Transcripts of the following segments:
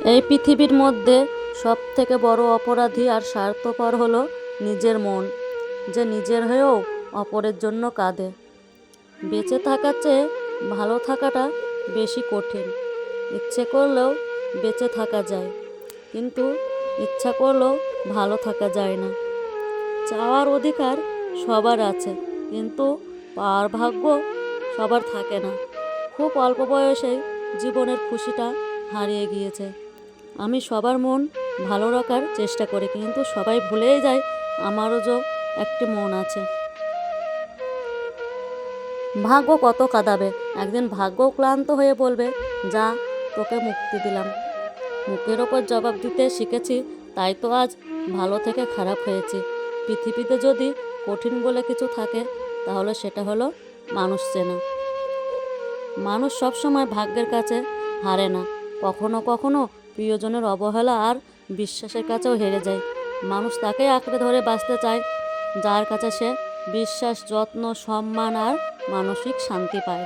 এই পৃথিবীর মধ্যে সব থেকে বড় অপরাধী আর স্বার্থপর হলো নিজের মন, যে নিজের হয়েও অপরের জন্য কাঁদে। বেঁচে থাকার চেয়ে ভালো থাকাটা বেশি কঠিন। ইচ্ছে করলেও বেঁচে থাকা যায়, কিন্তু ইচ্ছা করলেও ভালো থাকা যায় না। চাওয়ার অধিকার সবার আছে, কিন্তু পাওয়ার ভাগ্য সবার থাকে না। খুব অল্প বয়সেই জীবনের খুশিটা হারিয়ে গিয়েছে। আমি সবার মন ভালো রাখার চেষ্টা করি, কিন্তু সবাই ভুলেই যায় আমারও যে একটি মন আছে। ভাগ্য কত কাঁদাবে, একদিন ভাগ্য ক্লান্ত হয়ে বলবে, যা, তোকে মুক্তি দিলাম। মুখের ওপর জবাব দিতে শিখেছি, তাই তো আজ ভালো থেকে খারাপ হয়েছি। পৃথিবীতে যদি কঠিন বলে কিছু থাকে, তাহলে সেটা হলো মানুষ চেনা। মানুষ সবসময় ভাগ্যের কাছে হারে না, কখনো কখনো প্রিয়জনের অবহেলা আর বিশ্বাসের কাছেও হেরে যায়। মানুষ তাকে আঁকড়ে ধরে বাঁচতে চায়, যার কাছে সে বিশ্বাস, যত্ন, সম্মান আর মানসিক শান্তি পায়।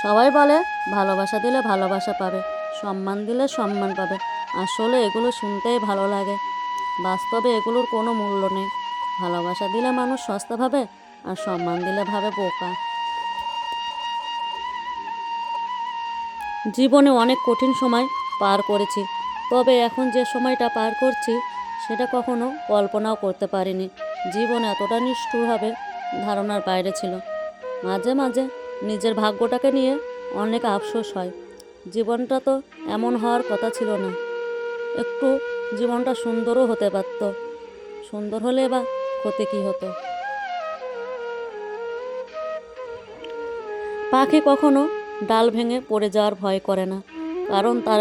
সবাই বলে ভালোবাসা দিলে ভালোবাসা পাবে, সম্মান দিলে সম্মান পাবে। আসলে এগুলো শুনতেই ভালো লাগে, বাস্তবে এগুলোর কোনো মূল্য নেই। ভালোবাসা দিলে মানুষ সস্তা ভাবে, আর সম্মান দিলে ভাবে বোকা। জীবনে অনেক কঠিন সময় পার করেছি, তবে এখন যে সময়টা পার করছি সেটা কখনো কল্পনাও করতে পারিনি। জীবন এতটা নিষ্ঠুর হবে ধারণার বাইরে ছিল। মাঝে মাঝে নিজের ভাগ্যটাকে নিয়ে অনেক আফসোস হয়। জীবনটা তো এমন হওয়ার কথা ছিল না। একটু জীবনটা সুন্দরও হতে পারত। সুন্দর হলে বা ক্ষতি কী হতো। পাখি কখনো ডাল ভেঙে পড়ে যাওয়ার ভয় করে না, কারণ তার